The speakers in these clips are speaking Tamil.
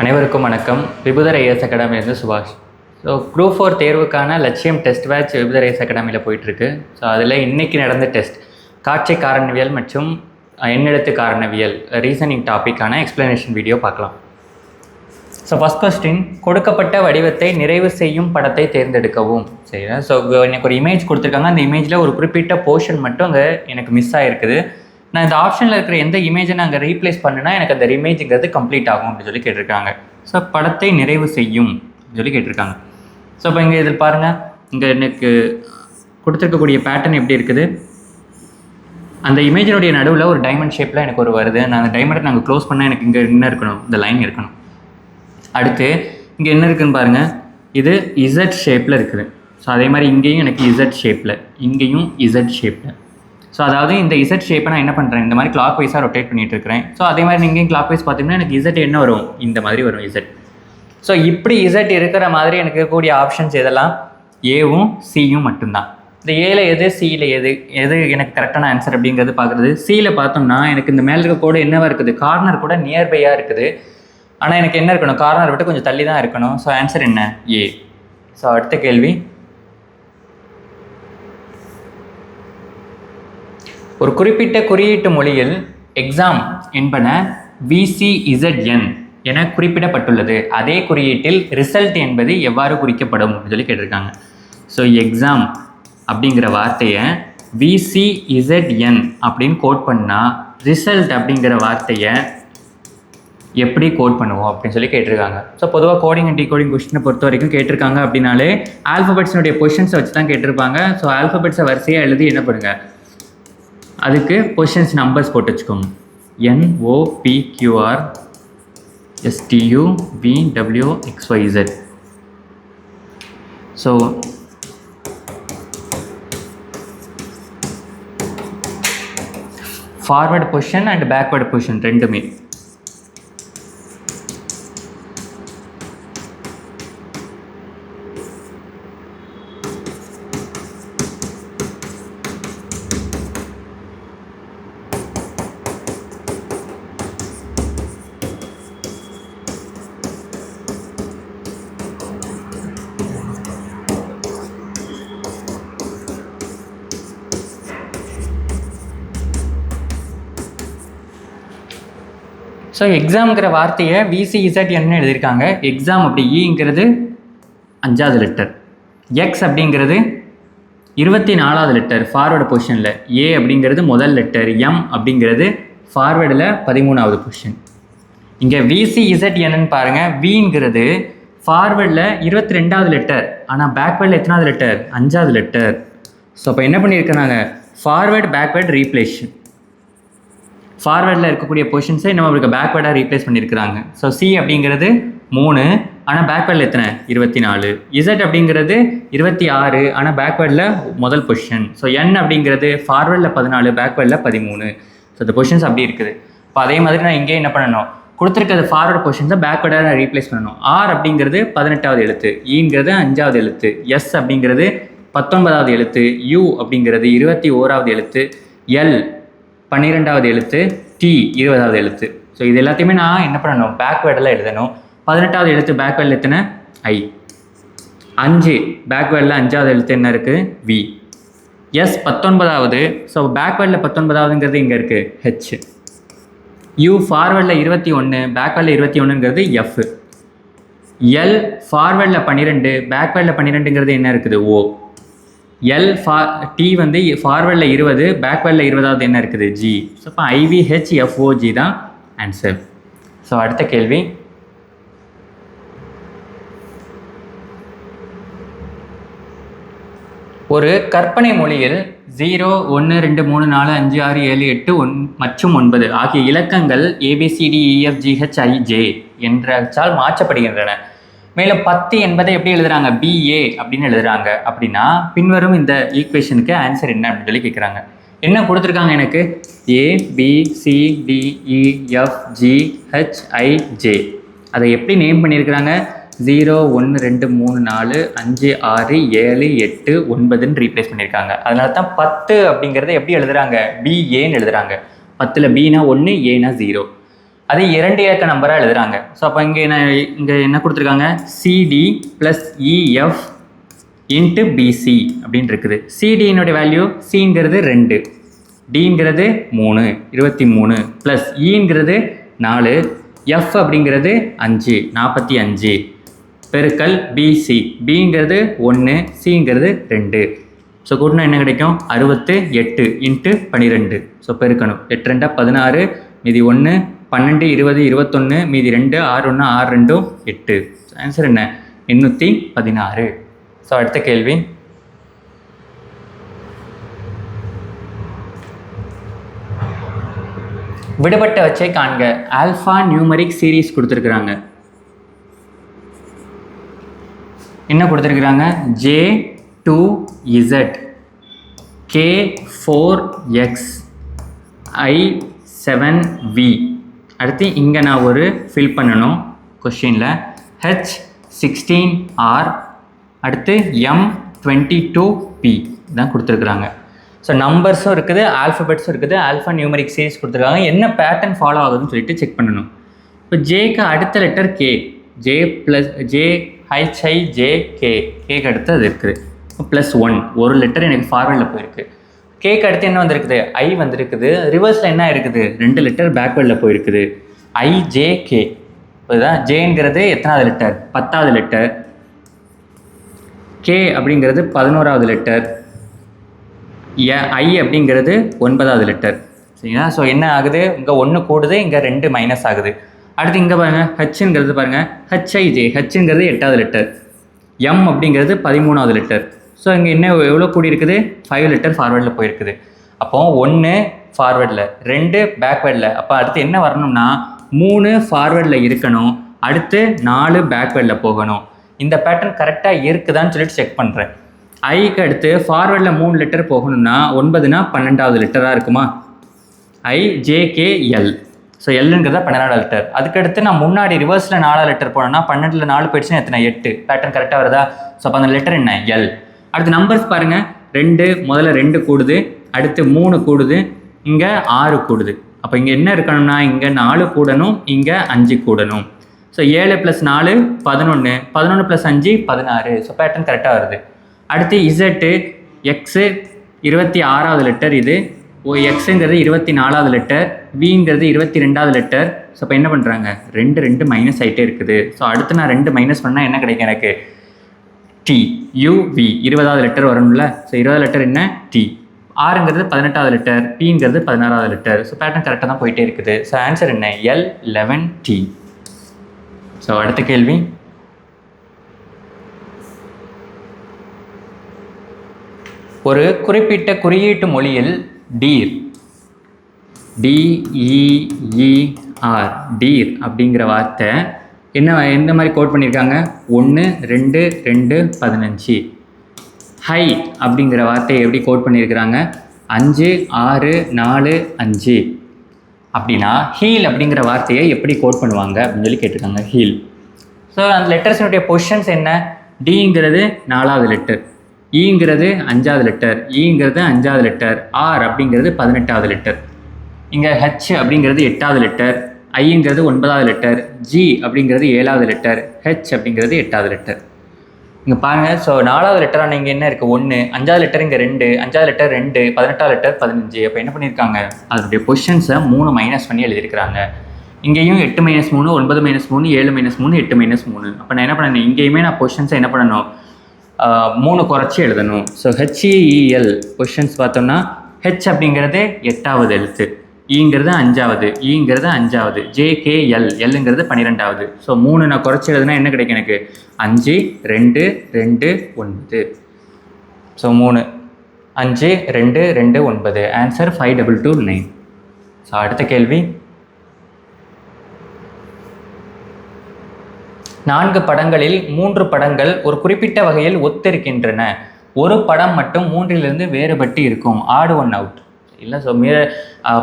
அனைவருக்கும் வணக்கம். விபுதர் ஐஎஸ் அகாடமிலேருந்து சுபாஷ். ஸோ குரூப் 4 தேர்வுக்கான லட்சியம் டெஸ்ட் பேட்ச் விபுதர் ஐஎஸ் அகாடமியில் போயிட்டுருக்கு. ஸோ அதில் இன்றைக்கி நடந்த டெஸ்ட் காட்சி காரணவியல் மற்றும் எண்ணெழுத்து காரணவியல் ரீசனிங் டாப்பிக்கான எக்ஸ்ப்ளனேஷன் வீடியோ பார்க்கலாம். ஸோ ஃபஸ்ட் கொஸ்டின், கொடுக்கப்பட்ட வடிவத்தை நிறைவு செய்யும் படத்தை தேர்ந்தெடுக்கவும். சரிங்களா? ஸோ எனக்கு ஒரு இமேஜ் கொடுத்துருக்காங்க. அந்த இமேஜில் ஒரு குறிப்பிட்ட போர்ஷன் மட்டும் அங்கே எனக்கு மிஸ் ஆகிருக்குது. நான் இந்த ஆப்ஷனில் இருக்கிற எந்த இமேஜை நான் அங்கே ரீப்ளேஸ் பண்ணுனா எனக்கு அந்த இமேஜுங்கிறது கம்ப்ளீட் ஆகும் அப்படின்னு சொல்லி கேட்டிருக்காங்க. ஸோ படத்தை நிறைவு செய்யும் அப்படின்னு சொல்லி கேட்டிருக்காங்க. ஸோ இப்போ இங்கே இதில் பாருங்கள், இங்கே எனக்கு கொடுத்துருக்கக்கூடிய பேட்டர்ன் எப்படி இருக்குது. அந்த இமேஜினுடைய நடுவில் ஒரு டைமண்ட் ஷேப்பில் எனக்கு ஒரு வருது. நான் அந்த டைமண்டை நாங்கள் க்ளோஸ் பண்ணால் எனக்கு இங்கே என்ன இருக்கணும், இந்த லைன் இருக்கணும். அடுத்து இங்கே என்ன இருக்குதுன்னு பாருங்கள், இது இசட் ஷேப்பில் இருக்குது. ஸோ அதே மாதிரி இங்கேயும் எனக்கு இசட் ஷேப்பில், இங்கேயும் இசட் ஷேப்பில். ஸோ அதாவது இந்த இசட் ஷேப்பை நான் என்ன பண்ணுறேன், இந்த மாதிரி கிளாக் வைஸாக ரொட்டேட் பண்ணிகிட்டு இருக்கிறேன். ஸோ அதே மாதிரி நீங்கள் கிளாக் வைஸ் பார்த்தீங்கன்னா எனக்கு இசட் என்ன வரும், இந்த மாதிரி வரும் இசட். ஸோ இப்படி இசட் இருக்கிற மாதிரி எனக்கு இருக்கக்கூடிய ஆப்ஷன்ஸ் எதெல்லாம், ஏவும் சியும் மட்டும்தான். இந்த ஏல எது, சியில் எது எனக்கு கரெக்டான ஆன்சர் அப்படிங்கிறது பார்க்குறது. சியில் பார்த்தோம்னா எனக்கு இந்த மேலே இருக்க கூட என்னவாக இருக்குது, கார்னர் கூட நியர்பையாக இருக்குது. ஆனால் எனக்கு என்ன இருக்கணும், கார்னர் விட்டு கொஞ்சம் தள்ளி தான் இருக்கணும். ஸோ ஆன்சர் என்ன, ஏ. ஸோ அடுத்த கேள்வி, ஒரு குறிப்பிட்ட குறியீட்டு மொழியில் எக்ஸாம் என்பன VCZN என குறிப்பிடப்பட்டுள்ளது. அதே குறியீட்டில் ரிசல்ட் என்பது எவ்வாறு குறிக்கப்படும் அப்படின்னு சொல்லி கேட்டிருக்காங்க. ஸோ எக்ஸாம் அப்படிங்கிற வார்த்தையை VCZN அப்படின்னு கோட் பண்ணால் ரிசல்ட் அப்படிங்கிற வார்த்தையை எப்படி கோட் பண்ணுவோம் அப்படின்னு சொல்லி கேட்டிருக்காங்க. ஸோ பொதுவாக கோடிங் அண்ட் டிகோடிங் கொஸ்டினை பொறுத்த வரைக்கும் கேட்டிருக்காங்க அப்படின்னாலே ஆல்ஃபபெட்ஸினுடைய பொசிஷன்ஸை வச்சு தான் கேட்டிருப்பாங்க. ஸோ ஆல்ஃபபெட்ஸை வரிசையாக எழுதி என்ன பண்ணுங்கள், அதுக்கு பொசிஷன்ஸ் நம்பர்ஸ் போட்டு வச்சுக்கோங்க. NOPQR STUVWXYZ. So forward position and backward position ரெண்டுமே. ஸோ எக்ஸாம்ங்கிற வார்த்தையை VCZN எழுதியிருக்காங்க. எக்ஸாம் அப்படி ஈங்கிறது 5வது லெட்டர், எக்ஸ் அப்படிங்கிறது 24வது லெட்டர் ஃபார்வர்டு பொசிஷனில், ஏ அப்படிங்கிறது முதல் லெட்டர், எம் அப்படிங்கிறது ஃபார்வர்டில் 13வது பொசிஷன். இங்கே VCZN பாருங்கள், விங்கிறது ஃபார்வர்டில் 22வது லெட்டர், ஆனால் பேக்வேர்டில் எத்தனாவது லெட்டர், 5வது லெட்டர். ஸோ இப்போ என்ன பண்ணியிருக்கிறாங்க, ஃபார்வர்டு பேக்வேர்டு ரீப்ளேஷன். ஃபார்வேர்டில் இருக்கக்கூடிய பொசிஷன்ஸை நம்ம அவருக்கு பேக்வேர்டாக ரீப்ளேஸ் பண்ணியிருக்கிறாங்க. ஸோ சி அப்படிங்கிறது 3, ஆனால் பேக்வேர்டில் எத்தனை, 24. இசட் அப்படிங்கிறது 26, ஆனால் பேக்வேர்டில் முதல் பொசிஷன். ஸோ என் அப்படிங்கிறது ஃபார்வேர்டில் 14, பேக்வேர்டில் 13. ஸோ இந்த பொசிஷன்ஸ் அப்படி இருக்குது. இப்போ அதே மாதிரி நான் இங்கே என்ன பண்ணணும், கொடுத்துருக்கிறது ஃபார்வர்டு பொசிஷன்ஸை பேக்வேர்டாக நான் ரீப்ளேஸ் பண்ணணும். ஆர் அப்படிங்கிறது 18வது எழுத்து, ஈங்கிறது 5வது எழுத்து, எஸ் அப்படிங்கிறது 19வது எழுத்து, யூ அப்படிங்கிறது 21வது எழுத்து, எல் 12வது எழுத்து, டி 20வது எழுத்து. ஸோ இது எல்லாத்தையுமே நான் என்ன பண்ணணும், பேக்வேர்டில் எழுதணும். 18வது எழுத்து பேக்வேர்டில் எத்தனை, ஐ. 5 பேக்வேர்டில் 5வது எழுத்து என்ன இருக்குது, வி. எஸ் 19வது, ஸோ பேக்வேர்டில் 19வதுங்கிறது இங்கே இருக்குது, ஹெச். யூ ஃபார்வேர்டில் 21, பேக்வேர்டில் 21ங்கிறது எஃப். எல் ஃபார்வேர்டில் 12, பேக்வேர்டில் 12ங்கிறது என்ன இருக்குது, ஓ. எல் டி வந்து ஃபார்வேர்டில் 20, பேக்வேர்டில் 20வது என்ன இருக்குது, ஜி. ஸோ இப்போ IVHFOG தான் ஆன்சர். ஸோ அடுத்த கேள்வி, ஒரு கற்பனை மொழியில் 0, 1, 2, 3, 4, 5, 6, 7, 8 மற்றும் 9 ஆகிய இலக்கங்கள் ABCDEFGHIJ என்றால் மாற்றப்படுகின்றன. மேலும் 10 என்பதை எப்படி எழுதுறாங்க, BA அப்படின்னு எழுதுறாங்க. அப்படின்னா பின்வரும் இந்த ஈக்குவேஷனுக்கு ஆன்சர் என்ன அப்படின்னு சொல்லி கேட்குறாங்க. என்ன கொடுத்துருக்காங்க எனக்கு, ABCDEFGHIJ. அதை எப்படி நேம் பண்ணியிருக்கிறாங்க, 0, 1, 2, 3, 4, 5, 6, 7, 8, 9ன்னு ரீப்ளேஸ் பண்ணியிருக்காங்க. அதனால தான் 10 அப்படிங்கிறத எப்படி எழுதுறாங்க, BAன்னு எழுதுறாங்க. 10ல் Bனா 1, Aனா 0. அது 2 இலக்க நம்பராக எழுதுறாங்க. ஸோ அப்போ இங்கே என்ன கொடுத்துருக்காங்க, CD plus EF into PC அப்படின்னு இருக்குது. சிடியினுடைய வேல்யூ, சிங்கிறது 2, டிங்கிறது 3 23 ப்ளஸ் இங்கிறது 4, எஃப் அப்படிங்கிறது 5 45 பெருக்கல் பிசி, பிங்கிறது 1, சிங்கிறது 2. ஸோ கூட்டினா என்ன கிடைக்கும், 68 இன்ட்டு 12. ஸோ பெருக்கணும், 8 2 16, மீதி 1 12 20 21, மீதி 2 6 1 6 2 8. ஆன்சர் என்ன, 816. ஸோ அடுத்த கேள்வி, விடுபட்ட வச்சை காண்க. ஆல்ஃபா நியூமரிக் சீரீஸ் கொடுத்துருக்குறாங்க. என்ன கொடுத்துருக்குறாங்க, J2Z K4X I7V. அடுத்து இங்கே நான் ஒரு ஃபில் பண்ணணும் கொஸ்டினில், H16R அடுத்து M22P தான் கொடுத்துருக்குறாங்க. ஸோ நம்பர்ஸும் இருக்குது, ஆல்ஃபபெட்ஸும் இருக்குது, ஆல்ஃபா நியூமரிக் சீரீஸ் கொடுத்துருக்காங்க. என்ன பேட்டர்ன் ஃபாலோ ஆகுதுன்னு சொல்லிட்டு செக் பண்ணணும். இப்போ ஜேக்கு அடுத்த letter K, J plus J HIJK, கேக்கு அடுத்து அது இருக்குது. +1 ஒரு லெட்டர் எனக்கு ஃபார்வர்டில் போயிருக்கு. கேக்கு அடுத்து என்ன வந்திருக்குது, ஐ வந்திருக்குது. ரிவர்ஸில் என்ன இருக்குது, 2 லெட்டர் பேக்வேர்டில் போயிருக்குது, IJK. இதுதான் ஜேங்கிறது எத்தனாவது லெட்டர், 10வது லெட்டர். கே அப்படிங்கிறது 11வது லெட்டர். ஐ அப்படிங்கிறது 9வது லெட்டர். சரிங்களா? ஸோ என்ன ஆகுது, இங்கே 1 கூடுது, இங்கே 2 மைனஸ் ஆகுது. அடுத்து இங்கே பாருங்கள், ஹச்ங்கிறது பாருங்கள், HIJ, ஹச்ங்கிறது 8வது லெட்டர். எம் அப்படிங்கிறது 13வது லெட்டர். ஸோ இங்கே என்ன எவ்வளோ கூடி இருக்குது, 5 லெட்டர் ஃபார்வேர்டில் போயிருக்குது. அப்போது 1 ஃபார்வேர்டில், 2 பேக்வேர்டில். அப்போ அடுத்து என்ன வரணும்னா 3 ஃபார்வேர்டில் இருக்கணும், அடுத்து 4 பேக்வேர்டில் போகணும். இந்த பேட்டர்ன் கரெக்டாக இருக்குதான்னு சொல்லிட்டு செக் பண்ணுறேன். ஐக்கு அடுத்து ஃபார்வேர்டில் 3 லெட்டர் போகணும்னா 9னா 12வது லெட்டராக இருக்குமா, IJKL. ஸோ எல்லுங்கிறத 12வது லெட்டர். அதுக்கடுத்து நான் முன்னாடி ரிவர்ஸில் 4வது லெட்டர் போனோம்னா 12ல் 4 போயிடுச்சுன்னா எத்தனை, 8. பேட்டர்ன் கரெக்டாக வருதா? ஸோ அப்போ அந்த லெட்டர் என்ன, எல். அடுத்து நம்பர்ஸ் பாருங்கள், 2 முதல்ல 2 கூடுது, அடுத்து 3 கூடுது, இங்கே 6 கூடுது. அப்போ இங்கே என்ன இருக்கணும்னா இங்கே 4 கூடணும், இங்கே 5 கூடணும். ஸோ 7 + 4 11, 11 + 5 16. ஸோ பேட்டர்ன் கரெக்டாக வருது. அடுத்து இசட்டு, எக்ஸு 26வது லெட்டர் இது, எக்ஸுங்கிறது 24வது லெட்டர், விங்கிறது 22வது லெட்டர். ஸோ இப்போ என்ன பண்ணுறாங்க, 2 மைனஸ் ஆகிட்டே இருக்குது. ஸோ அடுத்து நான் 2 மைனஸ் பண்ணால் என்ன கிடைக்கும் எனக்கு, டி யூவி 20வது லெட்டர் வரணும்ல. ஸோ 20வது லெட்டர் என்ன, டி. ஆறுங்கிறது 18வது லெட்டர், பிங்கிறது 16வது லெட்டர். ஸோ பேட்டர்ன் கரெக்டாக தான் போயிட்டே இருக்குது. ஸோ ஆன்சர் என்ன, L11T. ஸோ அடுத்த கேள்வி, ஒரு குறிப்பிட்ட குறியீட்டு மொழியில் டீர், DEER, டீர் அப்படிங்கிற வார்த்தை எந்த மாதிரி கோட் பண்ணியிருக்காங்க, 1 2 2 15. ஹை அப்படிங்கிற வார்த்தையை எப்படி கோட் பண்ணியிருக்கிறாங்க, 5 6 4 5. அப்படின்னா ஹீல் அப்படிங்கிற வார்த்தையை எப்படி கோட் பண்ணுவாங்க அப்படின்னு சொல்லி கேட்டிருக்காங்க, ஹீல். ஸோ அந்த லெட்டர்ஸினுடைய பொசிஷன்ஸ் என்ன, டிங்கிறது 4வது லெட்டர், ஈங்கிறது 5வது லெட்டர், ஈங்கிறது 5வது லெட்டர், ஆர் அப்படிங்கிறது 18வது லெட்டர், இங்கே ஹெச் அப்படிங்கிறது 8வது லெட்டர், ஐங்கிறது 9வது லெட்டர், ஜி அப்படிங்கிறது 7வது லெட்டர், ஹெச் அப்படிங்கிறது 8வது லெட்டர். இங்கே பாருங்கள், ஸோ 4வது லெட்டரான இங்கே என்ன இருக்குது, 1, 5வது லெட்டர் இங்கே 2, 5வது லெட்டர் 2, 18வது லெட்டர் 15. அப்போ என்ன பண்ணியிருக்காங்க, அதனுடைய பொசிஷன்ஸை 3 மைனஸ் பண்ணி எழுதியிருக்கிறாங்க. இங்கேயும் 8 - 3, 9 - 3, 7 - 3, 8 - 3. அப்போ நான் என்ன பண்ணணும், இங்கேயுமே நான் பொசிஷன்ஸை என்ன பண்ணணும், 3 குறைச்சி எழுதணும். ஸோ HEEL பொசிஷன்ஸ் பார்த்தோம்னா, ஹெச் அப்படிங்கிறது 8வது எழுத்து, ஈங்கிறது 5வது, ஈங்கிறது 5வது, JKL, எல்லுங்கிறது 12வது. ஸோ 3 நான் குறைச்சி எழுதுனா என்ன கிடைக்கும் எனக்கு, 5 2 2 9. ஸோ 3 5 2 2 9. ஆன்சர் 5229. ஸோ அடுத்த கேள்வி, 4 படங்களில் 3 படங்கள் ஒரு குறிப்பிட்ட வகையில் ஒத்திருக்கின்றன. ஒரு படம் மட்டும் 3லிருந்து வேறுபட்டு இருக்கும். Odd one out. இல்லை, ஸோ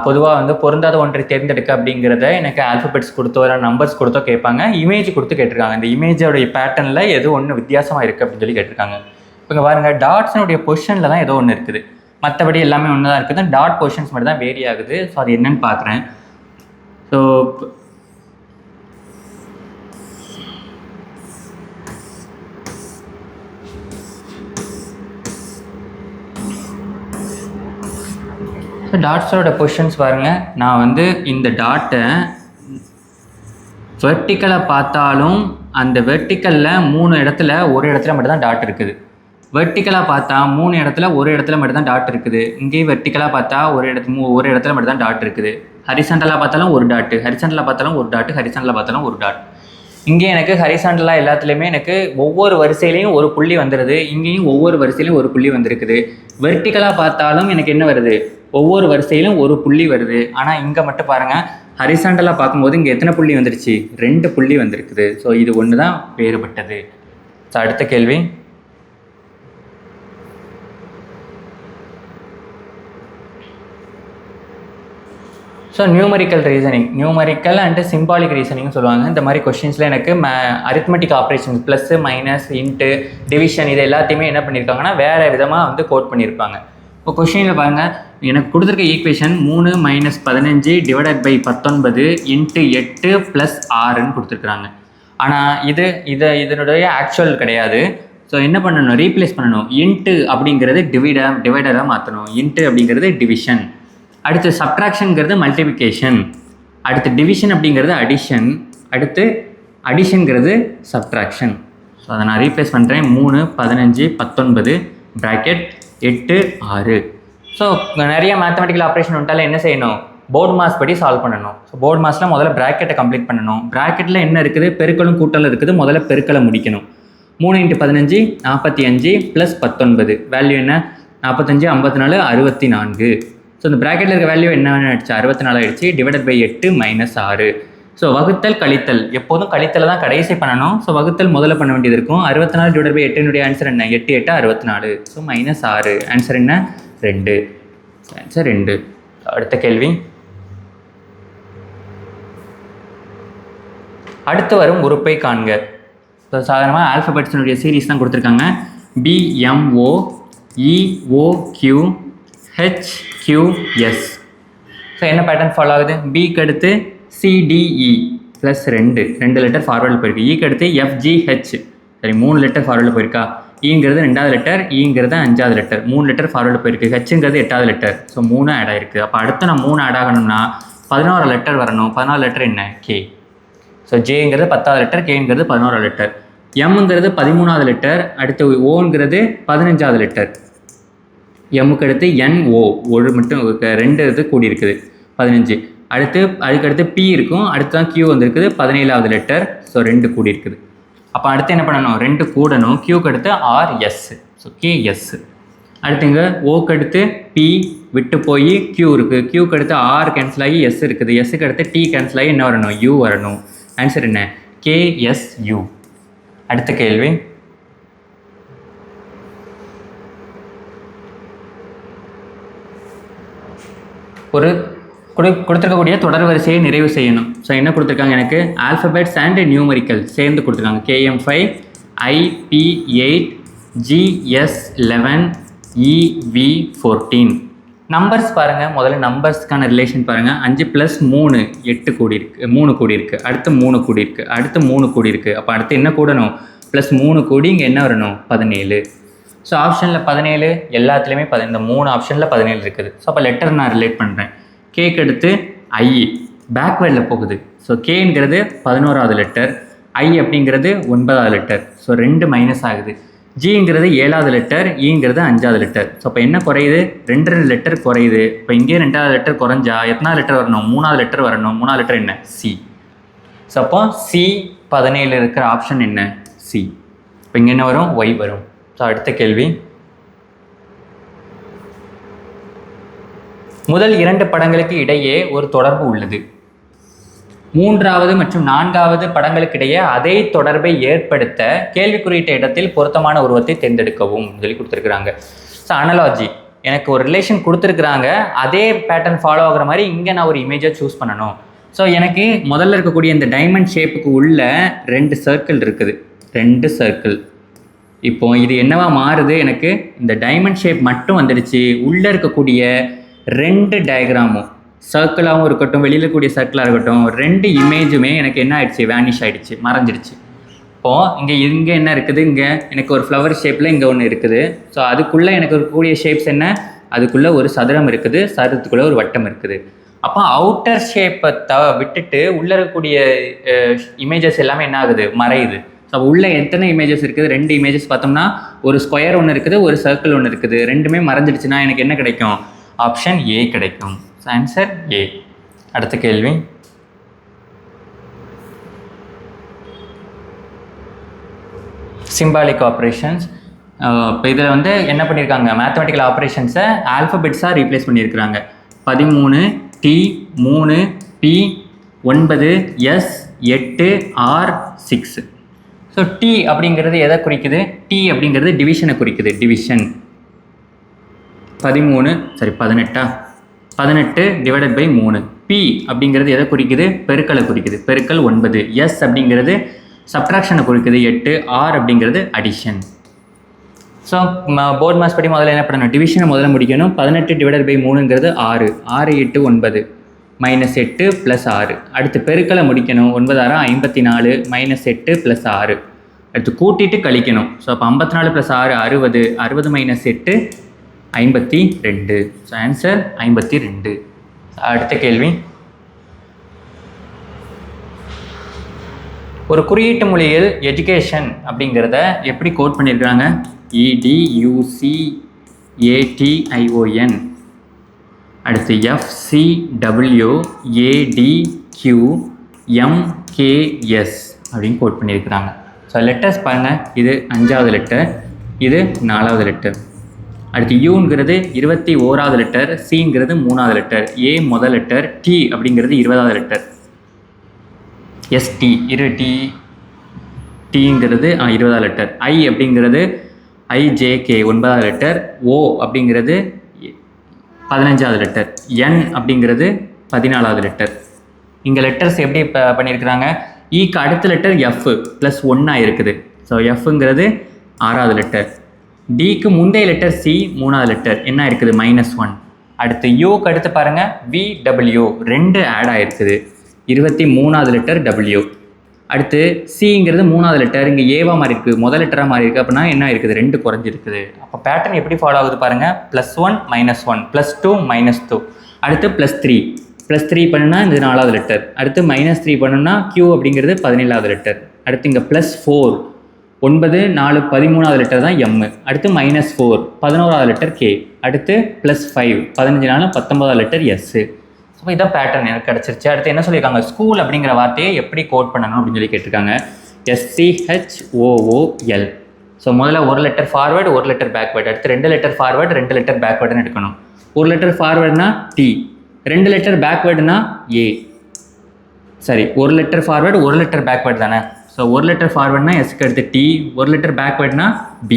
பொதுவாக வந்து பொருந்தாத ஒன்றை தேர்ந்தெடுக்க அப்படிங்கிறத எனக்கு ஆல்ஃபபெட்ஸ் கொடுத்தோ இல்லை நம்பர்ஸ் கொடுத்தோ கேட்பாங்க. இமேஜ் கொடுத்து கேட்டிருக்காங்க. இந்த இமேஜோடைய பேட்டர்னில் எது ஒன்று வித்தியாசமாக இருக்குது அப்படின்னு சொல்லி கேட்டிருக்காங்க. இப்போ இங்கே பாருங்கள், டாட்ஸினுடைய பொசிஷனில் தான் ஏதோ ஒன்று இருக்குது, மற்றபடி எல்லாமே ஒன்று தான் இருக்குது. டாட் பொசிஷன்ஸ் மட்டும் தான் வேரி ஆகுது. ஸோ அது என்னன்னு பார்க்குறேன். ஸோ டாட்ஸோட பொசிஷன்ஸ் பாருங்கள். நான் வந்து இந்த டாட்டை வெர்டிக்கலாக பார்த்தாலும் அந்த வெர்டிக்கலில் 3 இடத்துல ஒரு இடத்துல மட்டும்தான் டாட் இருக்குது. வெர்டிக்கலாக பார்த்தா 3 இடத்துல ஒரு இடத்துல மட்டும்தான் டாட் இருக்குது. இங்கேயும் வெர்டிக்கலாக பார்த்தா ஒரு இடத்துல மட்டும்தான் டாட் இருக்குது. ஹரிசாண்டலாக பார்த்தாலும் ஒரு டாட்டு, ஹரிசாண்டலாக பார்த்தாலும் ஒரு டாட்டு, ஹரிசாண்டலாக பார்த்தாலும் ஒரு டாட். இங்கே எனக்கு ஹரிசாண்டலாக எல்லாத்துலேயுமே எனக்கு ஒவ்வொரு வரிசையிலையும் ஒரு புள்ளி வந்துடுது. இங்கேயும் ஒவ்வொரு வரிசையிலையும் ஒரு புள்ளி வந்திருக்குது. வெர்டிக்கலாக பார்த்தாலும் எனக்கு என்ன வருது, ஒவ்வொரு வரிசையிலும் ஒரு புள்ளி வருது. ஆனால் இங்கே மட்டும் பாருங்கள், ஹரிசாண்டலாக பார்க்கும்போது இங்கே எத்தனை புள்ளி வந்துருச்சு, 2 புள்ளி வந்திருக்குது. ஸோ இது ஒன்று தான் வேறுபட்டது. ஸோ அடுத்த கேள்வி, so numerical reasoning, numerical and symbolic reasoning சொல்லுவாங்க. இந்த மாதிரி கொஷின்ஸில் எனக்கு arithmetic operations plus minus into division இது எல்லாத்தையுமே என்ன பண்ணியிருக்காங்கன்னா வேறு விதமாக வந்து கோட் பண்ணியிருப்பாங்க. இப்போ கொஷினில் பாருங்கள், எனக்கு கொடுத்துருக்க ஈக்குவேஷன் 3 - 15 டிவைடட் பை 19 இன்ட்டு 8 + 6ன்னு கொடுத்துருக்குறாங்க. ஆனால் இதனுடைய ஆக்சுவல் கிடையாது. ஸோ என்ன பண்ணணும், ரீப்ளேஸ் பண்ணணும். இன்ட்டு அப்படிங்கிறது டிவைடராக மாற்றணும். இன்ட்டு அப்படிங்கிறது டிவிஷன். அடுத்து சப்ட்ராக்ஷனுங்கிறது மல்டிப்ளிகேஷன். அடுத்து டிவிஷன் அப்படிங்கிறது அடிஷன். அடுத்து அடிஷனுங்கிறது சப்ட்ராக்ஷன். ஸோ அதை நான் ரீப்ளேஸ் பண்ணுறேன். 3 15 19 ப்ராக்கெட் 8 6. ஸோ நிறைய மேத்தமெட்டிக்கல் ஆப்ரேஷன் வந்துட்டாலும் என்ன செய்யணும், போர்டு மாஸ் படி சால்வ் பண்ணணும். ஸோ போர்டு மாஸில் முதல்ல ப்ராக்கெட்டை கம்ப்ளீட் பண்ணணும். ப்ராக்கெட்டில் என்ன இருக்குது, பெருக்கலும் கூட்டலும் இருக்குது. முதல்ல பெருக்கலை முடிக்கணும். 3 × 15 45 + 19 வேல்யூ என்ன, 45 54 64. ஸோ இந்த ப்ராக்கெட்டில் இருக்க வேல்யூ என்ன ஆயிடுச்சு, 64 ஆயிடுச்சு. Divided by 8 - 6. ஸோ வகுத்தல் கழித்தல், எப்போதும் கழித்தலை தான் கடைசி பண்ணணும். ஸோ வகுத்தல் முதல்ல பண்ண வேண்டியது இருக்கும். 64 டிவைடட் பை 8 ஆன்சர் என்ன, 8 8 64. ஸோ -6 ஆன்சர் என்ன, 2. ஆன்சர் 2. அடுத்த கேள்வி, அடுத்து வரும் உறுப்பை காண்க. ஸோ சாதாரணமாக ஆல்ஃபபெட்ஸினுடைய சீரீஸ் தான் கொடுத்துருக்காங்க. BMO EOQ HQS. ஸோ என்ன பேட்டர்ன் ஃபாலோ ஆகுது, பிக்கு அடுத்து CDE ப்ளஸ் 2 லெட்டர் ஃபார்வர்டில் போயிருக்கு. ஈக்கு அடுத்து FGH, சரி 3 லெட்டர் ஃபார்வர்டில் போயிருக்கா. ஈங்கிறது 2வது லெட்டர், ஈங்கிறது 5வது லெட்டர், 3 லெட்டர் ஃபார்வர்டில் போயிருக்கு. ஹெச்ங்கிறது 8வது லெட்டர். ஸோ 3 ஆட் ஆகிருக்கு. அப்போ அடுத்து நான் 3 ஆட் ஆகணும்னா 11 லெட்டர் வரணும். 14 லெட்டர் என்ன, K. ஸோ ஜேங்கிறது 10வது லெட்டர், கேங்கிறது 11வது லெட்டர். எம்ங்கிறது 13வது லெட்டர். அடுத்து ஓங்கிறது 15வது லெட்டர். எம்முக்கு அடுத்து NO, ஒரு மட்டும் 2 இது கூடி இருக்குது 15. அதுக்கடுத்து P இருக்கும். அடுத்து தான் Q வந்துருக்குது 17வது லெட்டர். ஸோ 2 கூடி இருக்குது. அப்போ அடுத்து என்ன பண்ணணும், 2 கூடணும். Qக்கு அடுத்து RS, ஸோ KS. அடுத்துங்க ஓக்கு அடுத்து P விட்டு போய் Q இருக்குது. Qக்கு அடுத்து R கேன்சல் ஆகி S இருக்குது. Sக்கு அடுத்து T கேன்சல் ஆகி என்ன வரணும், U வரணும். ஆன்சர் என்ன, KSU. அடுத்த கேள்வி, ஒரு கொடுத்துருக்கக்கூடிய தொடர் வரிசையை நிறைவு செய்யணும். ஸோ என்ன கொடுத்துருக்காங்க, எனக்கு ஆல்ஃபபெட்ஸ் அண்ட் நியூமரிக்கல் சேர்ந்து கொடுத்துருக்காங்க. KM5 IP8 GS11 EV14. Numbers பாருங்கள். முதல்ல நம்பர்ஸ்க்கான ரிலேஷன் பாருங்கள். 5 + 3 8 கூடி இருக்குது, 3 கூடி இருக்குது. அடுத்து 3 கூடி இருக்குது, அடுத்து 3 கூடி இருக்குது. அப்போ அடுத்து என்ன கூடணும், +3 கூடி இங்கே என்ன வரணும், 17. ஸோ ஆப்ஷனில் 17 எல்லாத்துலேயுமே இந்த 3 ஆப்ஷனில் 17 இருக்குது. ஸோ அப்போ லெட்டர் நான் ரிலேட் பண்ணுறேன். கேக்கு அடுத்து I பேக்வேர்டில் போகுது. ஸோ கேங்கிறது 11வது லெட்டர், I அப்படிங்கிறது 9வது லெட்டர். ஸோ 2 மைனஸ் ஆகுது. ஜிங்கிறது 7வது லெட்டர், ஈங்கிறது 5வது லெட்டர். ஸோ அப்போ என்ன குறையுது, 2 லெட்டர் குறையுது. இப்போ இங்கே 2வது லெட்டர் குறைஞ்சா எத்தனாவது லெட்டர் வரணும், 3வது லெட்டர் வரணும். 3வது லெட்டர் என்ன, C. ஸோ அப்போ C17 இருக்கிற ஆப்ஷன் என்ன, C. இப்போ இங்கே என்ன வரும், Y வரும். ஸோ அடுத்த கேள்வி, முதல் 2 படங்களுக்கு இடையே ஒரு தொடர்பு உள்ளது. 3வது மற்றும் 4வது படங்களுக்கு இடையே அதே தொடர்பை ஏற்படுத்த கேள்விக்குறியிட்ட இடத்தில் பொருத்தமான உருவத்தை தேர்ந்தெடுக்கவும் சொல்லி கொடுத்துருக்குறாங்க. ஸோ அனலாஜி, எனக்கு ஒரு ரிலேஷன் கொடுத்துருக்குறாங்க, அதே பேட்டர்ன் ஃபாலோ ஆகுற மாதிரி இங்கே நான் ஒரு இமேஜை சூஸ் பண்ணணும். ஸோ எனக்கு முதல்ல இருக்கக்கூடிய இந்த டைமண்ட் ஷேப்புக்கு உள்ள 2 சர்க்கிள் இருக்குது, 2 சர்க்கிள். இப்போ இது என்னவா மாறுது, எனக்கு இந்த டைமண்ட் ஷேப் மட்டும் வந்துடுச்சு. உள்ளே இருக்கக்கூடிய 2 டயக்ராமும் சர்க்கிளாகவும் இருக்கட்டும், வெளியில் இருக்கக்கூடிய சர்க்கிளாக இருக்கட்டும், 2 இமேஜுமே எனக்கு என்ன ஆயிடுச்சு, வேனிஷ் ஆகிடுச்சு, மறைஞ்சிடுச்சு. இப்போது இங்கே என்ன இருக்குது, இங்கே எனக்கு ஒரு ஃப்ளவர் ஷேப்பில் இங்கே ஒன்று இருக்குது. ஸோ அதுக்குள்ளே எனக்கு இருக்கக்கூடிய ஷேப்ஸ் என்ன, அதுக்குள்ளே ஒரு சதுரம் இருக்குது, சதுரத்துக்குள்ளே ஒரு வட்டம் இருக்குது. அப்போ அவுட்டர் ஷேப்பை விட்டுட்டு உள்ளே இருக்கக்கூடிய இமேஜஸ் எல்லாமே என்ன ஆகுது, மறையுது. ஸோ உள்ளே எத்தனை இமேஜஸ் இருக்குது, 2 இமேஜஸ் பார்த்தோம்னா ஒரு ஸ்கொயர் ஒன்று இருக்குது, ஒரு சர்க்கிள் ஒன்று இருக்குது. ரெண்டுமே மறைஞ்சிடுச்சுன்னா எனக்கு என்ன கிடைக்கும், ஆப்ஷன் ஏ கிடைக்கும். So answer A. அடுத்த கேள்வி, சிம்பாலிக் ஆப்ரேஷன்ஸ். இப்போ இதில் வந்து என்ன பண்ணியிருக்காங்க, மேத்தமெட்டிக்கல் ஆப்ரேஷன்ஸை ஆல்ஃபபெட்ஸாக ரீப்ளேஸ் பண்ணியிருக்கிறாங்க. 13 T 3 P 9 S 8 R 6. So T அப்படிங்கிறது எதை குறிக்குது, T அப்படிங்கிறது டிவிஷனை குறிக்குது, டிவிஷன். 18 divided by 3. P அப்படிங்கிறது எதை குறிக்குது, பெருக்கலை குறிக்குது, பெருக்கல் 9. S அப்படிங்கிறது சப்ட்ராக்ஷனை குறிக்குது 8. R அப்படிங்கிறது அடிஷன். ஸோ போர்ட் மாஸ் படி முதல்ல என்ன பண்ணணும், டிவிஷனை முதல்ல முடிக்கணும். 18 டிவைடட் பை 3ங்கிறது 6. 6 8 9 -8 + 6. அடுத்து பெருக்கலை முடிக்கணும். 9 6 54 -8 + 6. அடுத்து கூட்டிட்டு கழிக்கணும். ஸோ அப்போ 54 + 6 60. 60 -8 52. So answer 52. அடுத்த கேள்வி, ஒரு குறியீட்டு மொழியில் எஜுகேஷன் அப்படிங்கிறத எப்படி கோட் பண்ணியிருக்கிறாங்க, EDUCATION. அடுத்து FCWADQMKS அப்படின்னு கோட் பண்ணியிருக்கிறாங்க. ஸோ லெட்டர்ஸ் பாருங்கள், இது 5வது லெட்டர், இது 4வது லெட்டர். அடுத்து யூங்கிறது 21வது லெட்டர், சிங்கிறது 3வது லெட்டர், ஏ முதல் லெட்டர், டி அப்படிங்கிறது 20வது லெட்டர், எஸ்டி டீங்கிறது 20வது லெட்டர், ஐ அப்படிங்கிறது IJK 9வது லெட்டர், ஓ அப்படிங்கிறது 15வது லெட்டர், என் அப்படிங்கிறது 14வது லெட்டர். இங்கே லெட்டர்ஸ் எப்படி பண்ணியிருக்கிறாங்க, ஈக்கு அடுத்த லெட்டர் F +1 இருக்குது. ஸோ எஃப்ங்கிறது 6வது லெட்டர். டிக்கு முந்தைய லெட்டர் C 3வது லெட்டர் என்ன இருக்குது, -1. அடுத்து யூக்கு அடுத்து பாருங்கள் VW 2 ஆட் ஆகிருக்குது, 23வது லெட்டர் W. அடுத்து சிங்கிறது 3வது லெட்டர், இங்கே ஏவா மாறி இருக்குது, முதல் லெட்டராக மாறி இருக்குது. அப்படின்னா என்ன இருக்குது, 2 குறைஞ்சிருக்குது. அப்போ பேட்டர்ன் எப்படி ஃபாலோ ஆகுது பாருங்கள், +1 -1 +2 -2. அடுத்து +3 பண்ணுனா இந்த 4வது லெட்டர். அடுத்து -3 பண்ணுனா Q அப்படிங்கிறது 17வது லெட்டர். அடுத்து இங்கே +4 9 4 13வது லெட்டர் தான் M. அடுத்து -4 11வது லெட்டர் K. அடுத்து +5 15 4 19வது லெட்டர் S. ஸோ இதான் பேட்டர்ன் எனக்கு கிடச்சிருச்சு. அடுத்து என்ன சொல்லியிருக்காங்க, ஸ்கூல் அப்படிங்கிற வார்த்தையை எப்படி கோட் பண்ணணும் அப்படின்னு சொல்லி கேட்டிருக்காங்க. SCHOOL. ஸோ முதல்ல ஒரு லெட்டர் ஃபார்வேர்டு, ஒரு லெட்டர் பேக்வேர்டு. அடுத்து 2 லெட்டர் ஃபார்வேர்டு, 2 லெட்டர் பேக்வேர்டுன்னு எடுக்கணும். ஒரு லெட்டர் ஃபார்வேர்டுனா T, 2 லெட்டர் பேக்வேர்டுனா A. சரி, ஒரு லெட்டர் ஃபார்வேர்டு, ஒரு லெட்டர் பேக்வேர்டு தானே. ஸோ ஒரு லெட்டர் ஃபார்வேர்டுனா எஸ்க்கு அடுத்து T, ஒரு லெட்டர் பேக்வேர்டுனா B.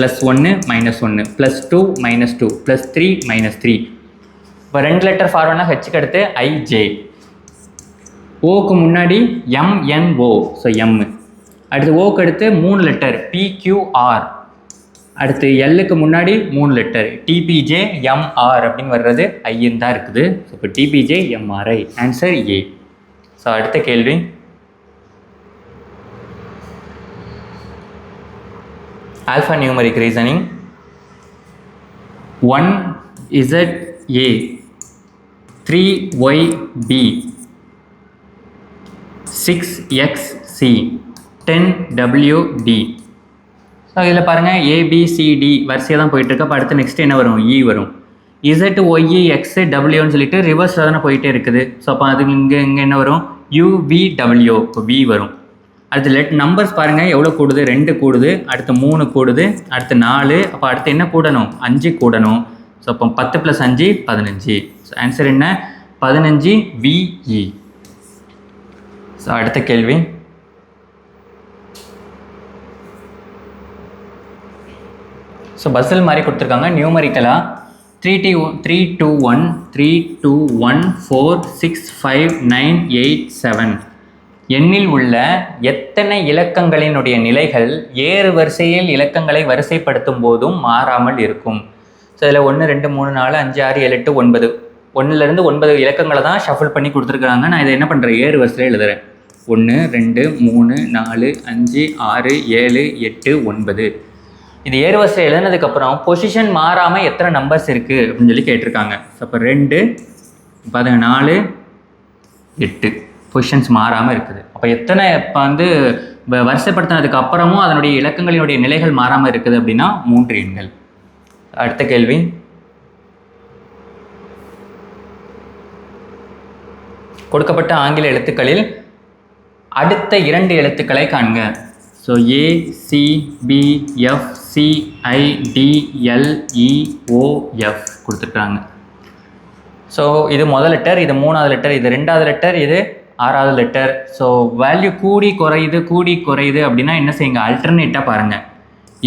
+1 -1 +2 -2 +3 -3. இப்போ 2 லெட்டர் ஃபார்வேர்டுனா ஹெச்சுக்கு அடுத்து IJ. ஓக்கு முன்னாடி MNO, ஸோ M. அடுத்து ஓக்கு அடுத்து 3 லெட்டர் PQR. அடுத்து எல்லுக்கு முன்னாடி 3 லெட்டர் TPJ MR அப்படின்னு வர்றது ஐன்னு தான் இருக்குது. ஸோ இப்போ TPJ MRI, answer A. So அடுத்த கேள்வி, alpha numeric reasoning. 1ZA 3YB 6XC 10WD. So இதில் பாருங்கள் ABCD வரிசையாக தான் போயிட்டுருக்கு. அப்போ அடுத்து நெக்ஸ்ட் என்ன வரும், E வரும். ZYXWன்னு சொல்லிட்டு ரிவர்ஸில் தானே போயிட்டே இருக்குது. ஸோ அப்போ அதுக்கு இங்கே என்ன வரும், UVW, இப்போ V வரும். அடுத்து நம்பர்ஸ் பாருங்கள் எவ்வளோ கூடுது, 2 கூடுது. அடுத்து 3 கூடுது. அடுத்து 4. அப்போ அடுத்து என்ன கூடணும், 5 கூடணும். ஸோ அப்போ 10 + 5 15. ஸோ ஆன்சர் என்ன, 15VE. ஸோ அடுத்த கேள்வி, ஸோ பஸ்ஸில் மாதிரி கொடுத்துருக்காங்க. நியூமரிக்கலாக 321 321 4 6 5 9 8 7 எண்ணில் உள்ள எத்தனை இலக்கங்களினுடைய நிலைகள் ஏறு வரிசையில் இலக்கங்களை வரிசைப்படுத்தும் போதும் மாறாமல் இருக்கும். ஸோ இதில் 1 2 3 4 5 6 7 8 9 1லேருந்து 9 இலக்கங்களை தான் ஷஃபிள் பண்ணி கொடுத்துருக்குறாங்க. நான் இதை என்ன பண்ணுறேன், ஏறு வரிசையில் எழுதுகிறேன். 1 2 3 4 5 6 7 8 9. இது ஏறுவரிசை எழுதுனதுக்கப்புறம் பொசிஷன் மாறாமல் எத்தனை நம்பர்ஸ் இருக்குது அப்படின்னு சொல்லி கேட்டிருக்காங்க. ஸோ அப்போ 2 14 8 பொசிஷன்ஸ் மாறாமல் இருக்குது. அப்போ எத்தனை இப்போ வந்து வரிசைப்படுத்தினதுக்கு அப்புறமும் அதனுடைய இலக்கங்களினுடைய நிலைகள் மாறாமல் இருக்குது அப்படின்னா 3 எண்கள். அடுத்த கேள்வி, கொடுக்கப்பட்ட ஆங்கில எழுத்துக்களில் அடுத்த 2 எழுத்துக்களை காண்க. ஸோ ACBFCIDLEOF கொடுத்துருக்காங்க. ஸோ இது முதல் லெட்டர், இது 3வது லெட்டர், இது 2வது லெட்டர், இது 6வது லெட்டர். ஸோ வேல்யூ கூடி குறையுது அப்படின்னா என்ன செய்யுங்க, அல்டர்னேட்டாக பாருங்கள்.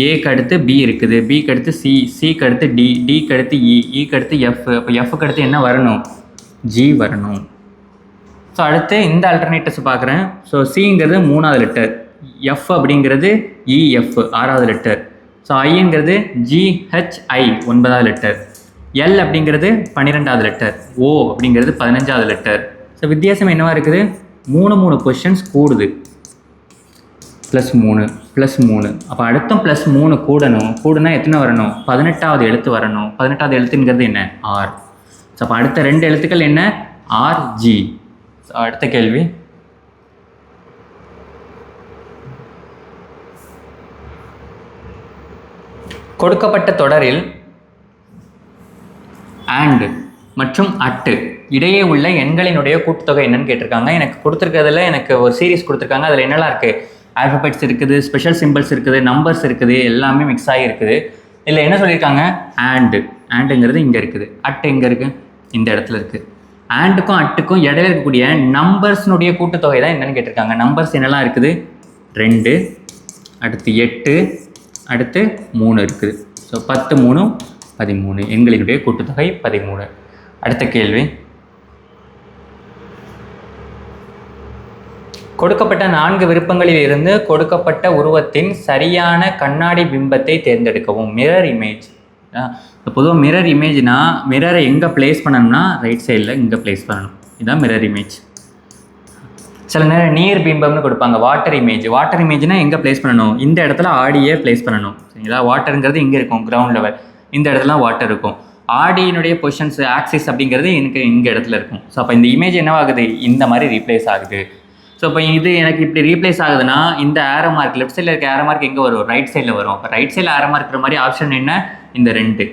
ஏக்கு அடுத்து பி இருக்குது, பிக்கு அடுத்து சி, சிக்கு அடுத்து டி, டிக்கு அடுத்து இ, இக்கு அடுத்து எஃப். அப்போ எஃப்க்கு அடுத்து என்ன வரணும், ஜி வரணும். ஸோ அடுத்து இந்த அல்டர்னேட்டிவ்ஸ் பார்க்குறேன். ஸோ சிங்கிறது 3வது லெட்டர், எஃப் அப்படிங்கிறது இஎஃப் 6வது லெட்டர். ஸோ ஐங்கிறது ஜிஹெச்ஐ 9வது லெட்டர், எல் அப்படிங்கிறது 12வது லெட்டர், ஓ அப்படிங்கிறது 15வது லெட்டர். ஸோ வித்தியாசம் என்னவா இருக்குது, 3 பொசிஷன்ஸ் கூடுது. +3 +3. அப்போ அடுத்தும் +3 கூடுனா எத்தனை வரணும், 18வது எழுத்து வரணும். 18வது எழுத்துங்கிறது என்ன, ஆர். ஸோ அப்போ அடுத்த 2 எழுத்துக்கள் என்ன, ஆர்ஜி. ஸோ அடுத்த கேள்வி, கொடுக்கப்பட்ட தொடரில் அண்ட் மற்றும் அட்டு இடையே உள்ள எண்களினுடைய கூட்டுத்தொகை என்னன்னு கேட்டிருக்காங்க. எனக்கு கொடுத்துருக்கிறதுல எனக்கு ஒரு சீரீஸ் கொடுத்துருக்காங்க. அதில் என்னெல்லாம் இருக்குது, ஆல்ஃபபெட்ஸ் இருக்குது, ஸ்பெஷல் சிம்பிள்ஸ் இருக்குது, நம்பர்ஸ் இருக்குது, எல்லாமே மிக்ஸ் ஆகி இருக்குது. இதில் என்ன சொல்லியிருக்காங்க, ஆண்டுங்கிறது இங்கே இருக்குது, அட்டு எங்கே இருக்குது, இந்த இடத்துல இருக்குது. ஆண்டுக்கும் அட்டுக்கும் இடையில இருக்கக்கூடிய நம்பர்ஸ்னுடைய கூட்டுத்தொகை தான் என்னென்னு கேட்டிருக்காங்க. நம்பர்ஸ் என்னெல்லாம் இருக்குது, 2, அடுத்து 8, அடுத்து 3 இருக்குது. ஸோ 10 3 13, எண்களினுடைய கூட்டுத்தொகை 13. அடுத்த கேள்வி, கொடுக்கப்பட்ட 4 விருப்பங்களில் இருந்து கொடுக்கப்பட்ட உருவத்தின் சரியான கண்ணாடி பிம்பத்தை தேர்ந்தெடுக்கவும். Mirror image. பொதுவாக மிரர் இமேஜ்னா மிரரை எங்கே பிளேஸ் பண்ணணும்னா ரைட் சைடில் இங்கே பிளேஸ் பண்ணணும். இதுதான் மிரர் இமேஜ். சில நேரம் நீர் பிம்பம்னு கொடுப்பாங்க, வாட்டர் இமேஜ். வாட்டர் இமேஜ்னால் எங்கே பிளேஸ் பண்ணணும், இந்த இடத்துல ஆடியை பிளேஸ் பண்ணணும். சரிங்களா, வாட்டருங்கிறது இங்கே இருக்கும், கிரவுண்ட் லெவல். இந்த இடத்துல வாட்டர் இருக்கும். ஆடியினுடைய பொசிஷன்ஸ் ஆக்சிஸ் அப்படிங்கிறது எனக்கு இங்கே இடத்துல இருக்கும். ஸோ அப்போ இந்த இமேஜ் என்னவாகுது, இந்த மாதிரி ரீப்ளேஸ் ஆகுது. ஸோ இப்போ இது எனக்கு இப்படி ரீப்ளேஸ் ஆகுதுன்னா இந்த ஏரோ மார்க், லெஃப்ட் சைடில் இருக்க ஏரோ மார்க் எங்கே வரும், ரைட் சைடில் வரும். அப்போ ரைட் சைடில் ஏரோ மார்க் இருக்கிற மாதிரி ஆப்ஷன் என்ன, இந்த 2.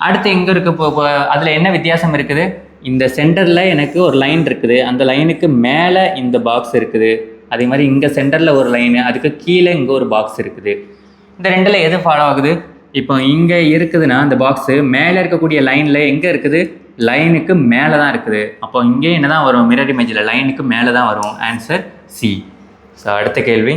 அடுத்து எங்கே இருக்குது, இப்போ அதில் என்ன வித்தியாசம் இருக்குது, இந்த சென்டரில் எனக்கு ஒரு லைன் இருக்குது, அந்த லைனுக்கு மேலே இந்த பாக்ஸ் இருக்குது. அதே மாதிரி இங்கே சென்டரில் ஒரு லைனு, அதுக்கு கீழே இங்கே ஒரு பாக்ஸ் இருக்குது. இந்த 2ல் எது ஃபாலோ ஆகுது, இப்போ இங்கே இருக்குதுன்னா இந்த பாக்ஸு மேலே இருக்கக்கூடிய லைனில் எங்கே இருக்குது, லைனுக்கு மேலே தான் இருக்குது. அப்போ இங்கே என்ன தான் வரும், மிரர் இமேஜில் லைனுக்கு மேலே தான் வரும். Answer C. ஸோ அடுத்த கேள்வி,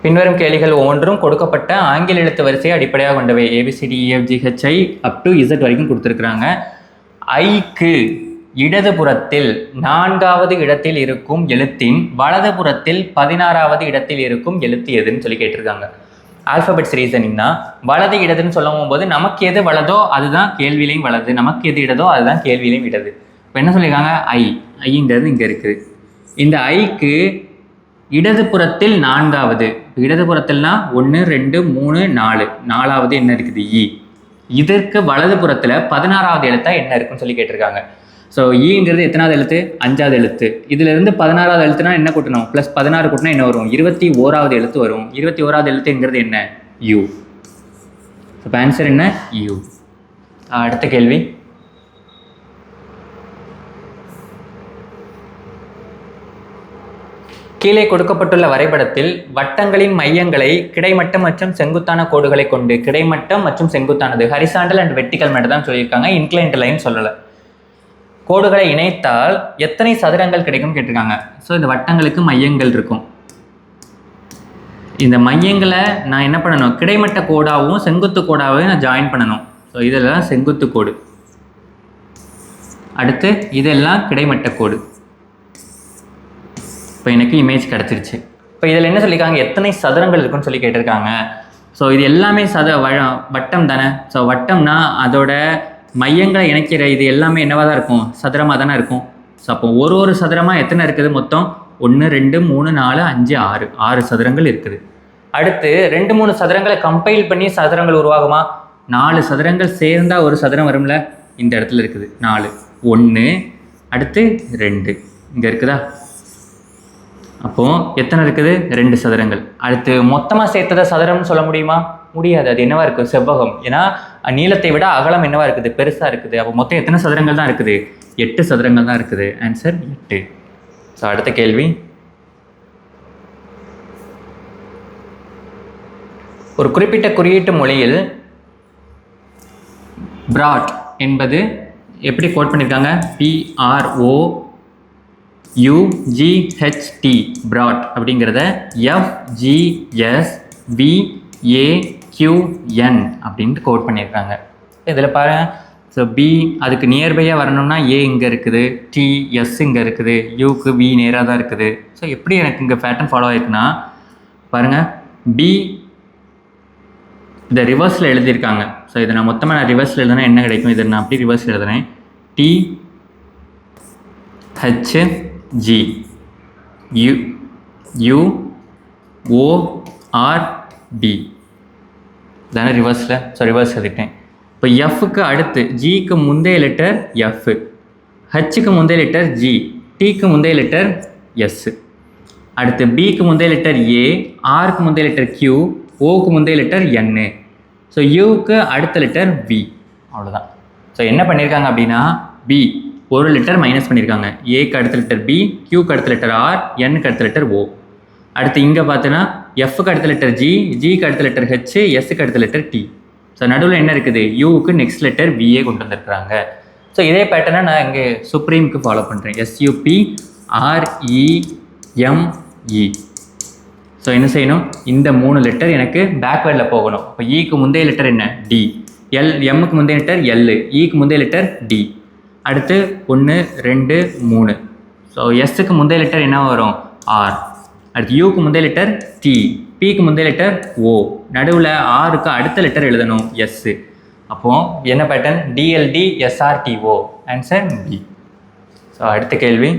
பின்வரும் கேள்விகள் ஒவ்வொன்றும் கொடுக்கப்பட்ட ஆங்கில எழுத்து வரிசையை அடிப்படையாக கொண்டவை. ABCDEFGHI அப் டு Z வரைக்கும் கொடுத்துருக்குறாங்க. ஐக்கு இடதுபுறத்தில் 4வது இடத்தில் இருக்கும் எழுத்தின் வலதுபுறத்தில் 16வது இடத்தில் இருக்கும் எழுத்து எதுன்னு சொல்லி கேட்டிருக்காங்க. ஆல்ஃபபெட்ஸ் ரீசனிங்னா வலது இடதுன்னு சொல்லும் போது நமக்கு எது வலதோ அதுதான் கேள்வியிலையும் வலது, நமக்கு எது இடதோ அதுதான் கேள்வியிலையும் இடது. இப்போ என்ன சொல்லியிருக்காங்க, ஐங்கிறது இங்கே இருக்குது. இந்த ஐக்கு இடதுபுறத்தில் 4வது, இடதுபுறத்தில்னா 1 2 3 4, 4வது என்ன இருக்குது, இ. இதற்கு வலதுபுறத்தில் 16வது எழுத்தா என்ன இருக்குன்னு சொல்லி கேட்டிருக்காங்க. ஸோ ஈங்கிறது எத்தனாவது எழுத்து, 5வது எழுத்து. இதிலிருந்து 16வது எழுத்துனா என்ன கூட்டணும், +16 கூட்டினா என்ன வரும், 21வது எழுத்து வரும். 21வது எழுத்துங்கிறது என்ன, யூ. இப்போ ஆன்சர் என்ன, யூ. அடுத்த கேள்வி, கீழே கொடுக்கப்பட்டுள்ள வரைபடத்தில் வட்டங்களின் மையங்களை கிடைமட்டம் மற்றும் செங்குத்தான கோடுகளை கொண்டு, கிடைமட்டம் மற்றும் செங்குத்தானது ஹரிசாண்டல் அண்ட் வெர்டிகல் மேட் தான் சொல்லியிருக்காங்க, இன்க்ளைன்ட் லைன் சொல்லலை. கோடுகளை இணைத்தால் எத்தனை சதுரங்கள் கிடைக்கும் கேட்டிருக்காங்க. ஸோ இந்த வட்டங்களுக்கு மையங்கள் இருக்கும். இந்த மையங்களை நான் என்ன பண்ணணும், கிடைமட்ட கோடாகவும் செங்குத்து கோடாகவும் நான் ஜாயின் பண்ணணும். ஸோ இதெல்லாம் செங்குத்து கோடு, அடுத்து இதெல்லாம் கிடைமட்ட கோடு. இப்போ எனக்கு இமேஜ் கிடச்சிருச்சு. இப்போ இதில் என்ன சொல்லியிருக்காங்க, எத்தனை சதுரங்கள் இருக்குன்னு சொல்லி கேட்டிருக்காங்க. ஸோ இது எல்லாமே வட்டம் தானே. ஸோ வட்டம்னா அதோட மையங்களை இணைக்கிற இது எல்லாமே என்னவாக தான் இருக்கும், சதுரமாக தானே இருக்கும். ஸோ அப்போ ஒரு சதுரமாக எத்தனை இருக்குது, மொத்தம் 1 2 3 4 5 6 6 சதுரங்கள் இருக்குது. அடுத்து 2 3 சதுரங்களை கம்பைல் பண்ணி சதுரங்கள் உருவாகுமா? 4 சதுரங்கள் சேர்ந்தா ஒரு சதுரம் வரும்ல, இந்த இடத்துல இருக்குது 4. 1 அடுத்து 2 இங்கே இருக்குதா? அப்போது எத்தனை இருக்குது? 2 சதுரங்கள். அடுத்து மொத்தமாக சேர்த்ததை சதுரம்னு சொல்ல முடியுமா? முடியாது. அது என்னவா இருக்குது? செவ்வகம். ஏன்னா நீளத்தை விட அகலம் என்னவா இருக்குது? பெருசாக இருக்குது. அப்போ மொத்தம் எத்தனை சதுரங்கள் தான் இருக்குது? 8 சதுரங்கள் தான் இருக்குது. ஆன்சர் 8. ஸோ அடுத்த கேள்வி, ஒரு குறிப்பிட்ட குறியீட்டு மொழியில் பிராட் என்பது எப்படி கோட் பண்ணியிருக்காங்க? PROUGHT பிராட் அப்படிங்கிறத FGSVAQN அப்படின்ட்டு கோட் பண்ணியிருக்காங்க. இதில் பாருங்கள், ஸோ பி அதுக்கு நியர்பையாக வரணும்னா ஏ இங்கே இருக்குது, டிஎஸ் இங்கே இருக்குது, யூக்கு பி நேராக தான் இருக்குது. ஸோ எப்படி எனக்கு இங்கே பேட்டர்ன் ஃபாலோ ஆகிருக்குன்னா பாருங்கள், பி இதை ரிவர்ஸில் எழுதியிருக்காங்க. ஸோ இதை நான் மொத்தமாக நான் ரிவர்ஸில் எழுதுனா என்ன கிடைக்கும்? இதை நான் அப்படி ரிவர்ஸில் எழுதுனேன். THG UORD தானே ரிவர்ஸில். ஸோ ரிவர்ஸ் எழுதிட்டேன். இப்போ எஃப்க்கு அடுத்து ஜிக்கு முந்தைய லெட்டர் எஃப், ஹச்சுக்கு முந்தைய லெட்டர் ஜி, டிக்கு முந்தைய லெட்டர் எஸ், அடுத்து பிக்கு முந்தைய லெட்டர் ஏ, ஆருக்கு முந்தைய லெட்டர் கியூ, ஓக்கு முந்தைய லெட்டர் என்னு, ஸோ யூக்கு அடுத்த லெட்டர் வி. அவ்வளோதான். ஸோ என்ன பண்ணியிருக்காங்க அப்படின்னா, பி ஒரு லெட்டர் மைனஸ் பண்ணியிருக்காங்க. ஏக்கு அடுத்த லெட்டர் பி, கியூக்கு அடுத்த லெட்டர் ஆர், என்னுக்கு அடுத்த லெட்டர் ஓ. அடுத்து இங்கே பார்த்தோன்னா எஃப்க்கு அடுத்த லெட்டர் ஜி, ஜிக்கு அடுத்த லெட்டர் ஹெச், எஸ்ஸுக்கு அடுத்த லெட்டர் டி. ஸோ நடுவில் என்ன இருக்குது? யூவுக்கு நெக்ஸ்ட் லெட்டர் விஏ கொண்டு வந்திருக்கிறாங்க. ஸோ இதே பேட்டர்னை நான் இங்கே சுப்ரீம்க்கு ஃபாலோ பண்ணுறேன். SUPREME. ஸோ என்ன செய்யணும்? இந்த 3 லெட்டர் எனக்கு பேக்வேர்டில் போகணும். இப்போ ஈக்கு முந்தைய லெட்டர் என்ன? டி. எம்முக்கு முந்தைய லெட்டர் எல், ஈக்கு முந்தைய லெட்டர் டி. அடுத்து 1 2 3. ஸோ எஸ்ஸுக்கு முந்தைய லெட்டர் என்ன வரும்? ஆர். அடுத்து யூக்கு முந்தைய லெட்டர் டி, பிக்கு முந்தைய லெட்டர் ஓ, நடுவில் ஆருக்கு அடுத்த லெட்டர் எழுதணும் எஸ். அப்போது என்ன pattern? DLD SRTO. Answer B. So அடுத்த கேள்வி,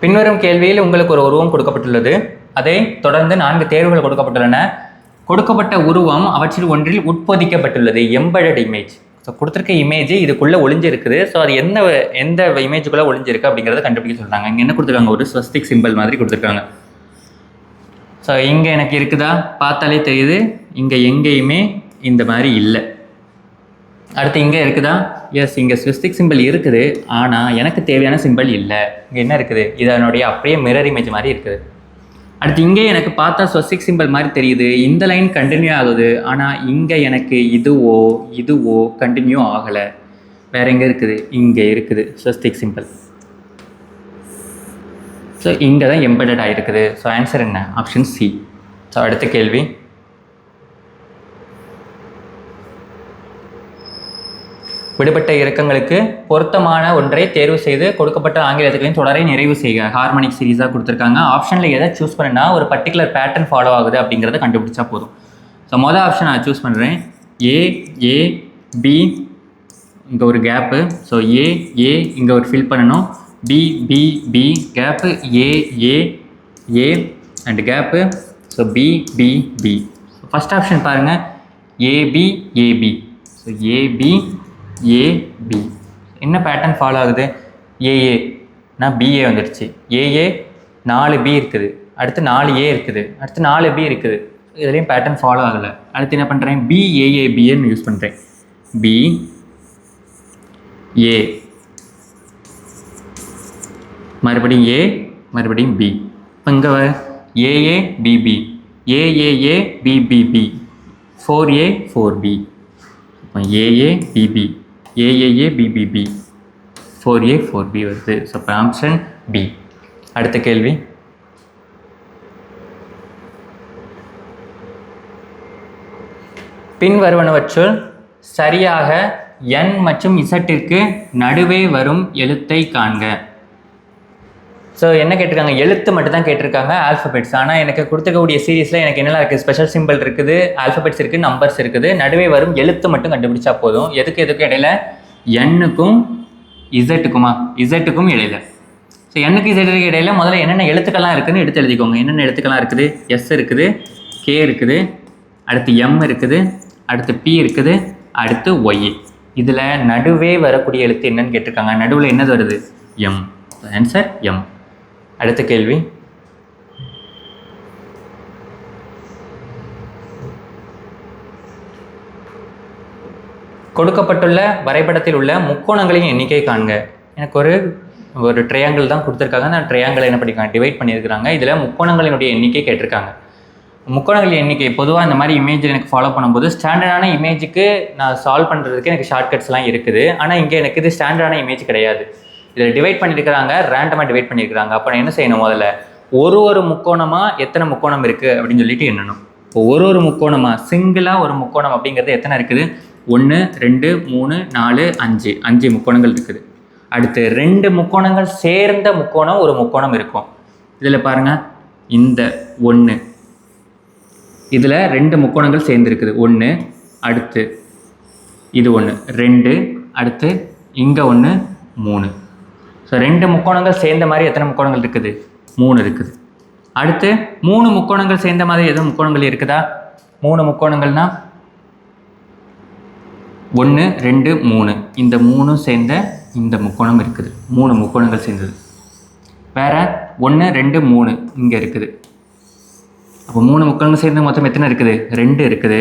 பின்வரும் கேள்வியில் உங்களுக்கு ஒரு உருவம் கொடுக்கப்பட்டுள்ளது. அதை தொடர்ந்து 4 தேர்வுகள் கொடுக்கப்பட்டுள்ளன. கொடுக்கப்பட்ட உருவம் அவற்றில் ஒன்றில் உட்பொதிக்கப்பட்டுள்ளது. Embedded image. ஸோ கொடுத்துருக்க இமேஜ் இதுக்குள்ளே ஒளிஞ்சிருக்குது. ஸோ அது எந்த இமேஜுக்குள்ளே ஒளிஞ்சிருக்கு அப்படிங்கிறத கண்டுபிடிக்க சொல்கிறாங்க. இங்கே என்ன கொடுத்துருக்காங்க? ஒரு ஸ்வஸ்திக் சிம்பிள் மாதிரி கொடுத்துருக்காங்க. ஸோ இங்கே எனக்கு இருக்குதா? பார்த்தாலே தெரியுது. இங்கே எங்கேயுமே இந்த மாதிரி இல்லை. அடுத்து இங்கே இருக்குதா? எஸ், இங்கே ஸ்வஸ்திக் சிம்பிள் இருக்குது. ஆனால் எனக்கு தேவையான சிம்பிள் இல்லை. இங்கே என்ன இருக்குது? இதனுடைய அப்படியே மிரர் இமேஜ் மாதிரி இருக்குது. அடுத்து இங்கே எனக்கு பார்த்தா ஸ்வஸ்திக் சிம்பிள் மாதிரி தெரியுது. இந்த லைன் கண்டினியூ ஆகுது. ஆனால் இங்கே எனக்கு இதுவோ கண்டினியூ ஆகலை. வேறு எங்கே இருக்குது? இங்கே இருக்குது ஸ்வஸ்திக் சிம்பிள். ஸோ இங்கே தான் எம்பெடட் ஆகிருக்குது. ஸோ ஆன்சர் என்ன? Option C. ஸோ அடுத்த கேள்வி, விடுபட்ட இறக்கங்களுக்கு பொருத்தமான ஒன்றை தேர்வு செய்து கொடுக்கப்பட்ட ஆங்கிலத்துகளின் தொடரை நிறைவு செய்க. ஹார்மோனிக் சீரீஸாக கொடுத்துருக்காங்க. ஆப்ஷனில் எதை சூஸ் பண்ணுன்னா ஒரு பர்டிகுலர் பேட்டர்ன் ஃபாலோ ஆகுது அப்படிங்கிறத கண்டுபிடிச்சா போதும். ஸோ மொதல் ஆப்ஷன் நான் சூஸ் பண்ணுறேன். ஏபி இங்கே ஒரு கேப்பு. ஸோ ஏ இங்கே ஒரு ஃபில் பண்ணணும். B gap, A and gap. So B. First option பாருங்கள், ஏபி. ஸோ ஏபி என்ன பேட்டர்ன் ஃபாலோ ஆகுது? ஏஏனா பிஏ வந்துடுச்சு. ஏஏ 4B இருக்குது, அடுத்து 4A இருக்குது, அடுத்து 4B இருக்குது. இதுலேயும் பேட்டர்ன் ஃபாலோ ஆகலை. அடுத்து என்ன பண்ணுறேன்? BAABன்னு யூஸ் பண்ணுறேன். BA மறுபடியும் A மறுபடியும் B. இப்போ இங்கே AABB, AAABBB, 4A 4B. இப்போ AABB, AAABBB, 4A 4B வருது. ஸோ இப்போ ஆப்ஷன் B. அடுத்த கேள்வி, பின்வருவனவற்றுள் சரியாக N மற்றும் Z நடுவே வரும் எழுத்தை காண்க. ஸோ என்ன கேட்டிருக்காங்க? எழுத்து மட்டும் தான் கேட்டிருக்காங்க, ஆல்ஃபபெட்ஸ். ஆனால் எனக்கு கொடுத்துக்கக்கூடிய சீரீஸில் எனக்கு என்னெல்லாம் இருக்குது? ஸ்பெஷல் சிம்பிள் இருக்குது, ஆல்ஃபபெட்ஸ் இருக்குது, நம்பர்ஸ் இருக்குது. நடுவே வரும் எழுத்து மட்டும் கண்டுபிடிச்சா போதும். எதுக்கு இடையில? Nக்கும் இசட்டுக்குமா, இசட்டுக்கும் இடையில. ஸோ எண்ணுக்கு இசட்டுக்கு இடையில முதல்ல என்னென்ன எழுத்துக்கள்லாம் இருக்குதுன்னு எடுத்து எழுதிக்கோங்க. என்னென்ன எழுத்துக்கள்லாம் இருக்குது? எஸ் இருக்குது, கே இருக்குது, அடுத்து எம் இருக்குது, அடுத்து பி இருக்குது, அடுத்து ஒய். இதில் நடுவே வரக்கூடிய எழுத்து என்னன்னு கேட்டிருக்காங்க. நடுவில் என்னது வருது? எம். Answer M. அடுத்த கேள்வி, கொடுக்கப்பட்டுள்ள வரைபடத்தில் உள்ள முக்கோணங்களின் எண்ணிக்கை காண்க. எனக்கு ஒரு ட்ரையாங்கிள் தான் கொடுத்துருக்காங்க. அந்த ட்ரையாங்கிள் என்ன பண்ணியிருக்காங்க? டிவைட் பண்ணியிருக்கிறாங்க. இதில் முக்கோணங்களினுடைய எண்ணிக்கை கேட்டிருக்காங்க. முக்கோணங்களின் எண்ணிக்கை பொதுவாக இந்த மாதிரி இமேஜில் எனக்கு ஃபாலோ பண்ணும்போது ஸ்டாண்டர்டான இமேஜுக்கு நான் சால்வ் பண்ணுறதுக்கு எனக்கு ஷார்ட்கட்ஸ்லாம் இருக்குது. ஆனால் இங்கே எனக்கு இது ஸ்டாண்டர்டான இமேஜ் கிடையாது. இதில் டிவைட் பண்ணியிருக்கிறாங்க, ரேண்டமாக டிவைட் பண்ணியிருக்கிறாங்க. அப்போ நான் என்ன செய்யணும்? முதல்ல ஒரு முக்கோணமாக எத்தனை முக்கோணம் இருக்குது அப்படின்னு சொல்லிட்டு எண்ணணும். இப்போ ஒரு முக்கோணமாக சிங்கிளாக ஒரு முக்கோணம் அப்படிங்கிறது எத்தனை இருக்குது? 1 2 3 4 5 5 முக்கோணங்கள் இருக்குது. அடுத்து 2 முக்கோணங்கள் சேர்ந்த முக்கோணம் ஒரு முக்கோணம் இருக்கும். இதில் பாருங்கள், இந்த 1 இதில் 2 முக்கோணங்கள் சேர்ந்துருக்குது. 1, அடுத்து இது 1 2, அடுத்து இங்கே 1 3. ஸோ 2 முக்கோணங்கள் சேர்ந்த மாதிரி எத்தனை முக்கோணங்கள் இருக்குது? 3 இருக்குது. அடுத்து 3 முக்கோணங்கள் சேர்ந்த மாதிரி எதுவும் முக்கோணங்கள் இருக்குதா? 3 முக்கோணங்கள்னா 1 2 3. இந்த 3 சேர்ந்த இந்த முக்கோணம் இருக்குது. 3 முக்கோணங்கள் சேர்ந்தது. வேறு 1 2 3 இங்கே இருக்குது. அப்போ 3 முக்கோணங்கள் சேர்ந்து மொத்தம் எத்தனை இருக்குது? 2 இருக்குது.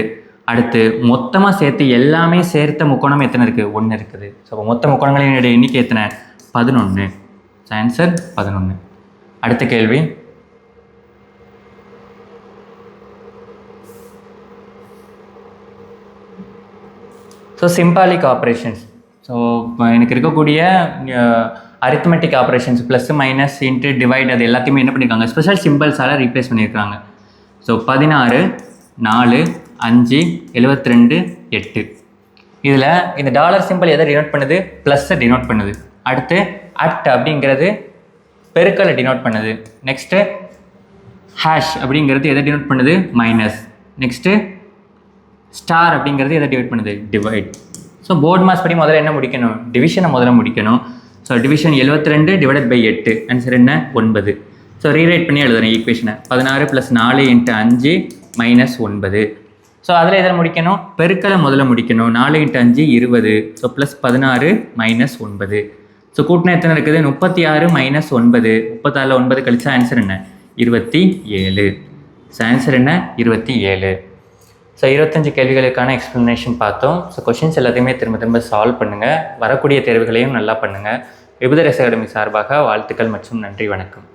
அடுத்து மொத்தமாக சேர்த்து எல்லாமே சேர்த்த முக்கோணம் எத்தனை இருக்குது? 1 இருக்குது. ஸோ அப்போ மொத்த முக்கோணங்களினுடைய எண்ணிக்கை எத்தனை? 11. ஆன்சர் 11. அடுத்த கேள்வி, ஸோ சிம்பாலிக் ஆப்ரேஷன்ஸ். ஸோ எனக்கு இருக்கக்கூடிய arithmetic operations plus minus into divide அது எல்லாத்தையுமே என்ன பண்ணியிருக்காங்க? ஸ்பெஷல் சிம்பிள்ஸால் ரீப்ளேஸ் பண்ணியிருக்காங்க. ஸோ 16 4 5 72 8. இதில் இந்த டாலர் சிம்பிள் எதை டினோட் பண்ணுது? ப்ளஸ்ஸை டினோட் பண்ணுது. அடுத்து அட் அப்படிங்கிறது பெருக்கலை டினோட் பண்ணுது. நெக்ஸ்ட்டு ஹேஷ் அப்படிங்கிறது எதை டினோட் பண்ணுது? மைனஸ். நெக்ஸ்ட்டு ஸ்டார் அப்படிங்கிறது எதை டிவைட் பண்ணுது? டிவைட். ஸோ போர்ட் மாஸ் படி முதல்ல என்ன முடிக்கணும்? டிவிஷனை முதல்ல முடிக்கணும். So division 72 divided by 8. Answer என்ன? 9. ஸோ ரீரைட் பண்ணி எழுதுறேன் ஈக்குவேஷனை. 16 + 4 × 5 - 9. ஸோ அதில் எதில் முடிக்கணும்? பெருக்கலை முதல்ல முடிக்கணும். 4 × 5 20. ஸோ +16 - 9. ஸோ கூட்டினா எத்தனை இருக்குது? 36 - 9. 36ல் 9 கழிச்சா ஆன்சர் என்ன? 27. ஸோ ஆன்சர் என்ன? 27. ஸோ 25 கேள்விகளுக்கான எக்ஸ்ப்ளனேஷன் பார்த்தோம். ஸோ கொஷின்ஸ் எல்லாத்தையுமே திரும்ப சால்வ் பண்ணுங்கள். வரக்கூடிய தேர்வுகளையும் நல்லா பண்ணுங்கள். விபுதரஸ் அகாடமி சார்பாக வாழ்த்துக்கள் மற்றும் நன்றி. வணக்கம்.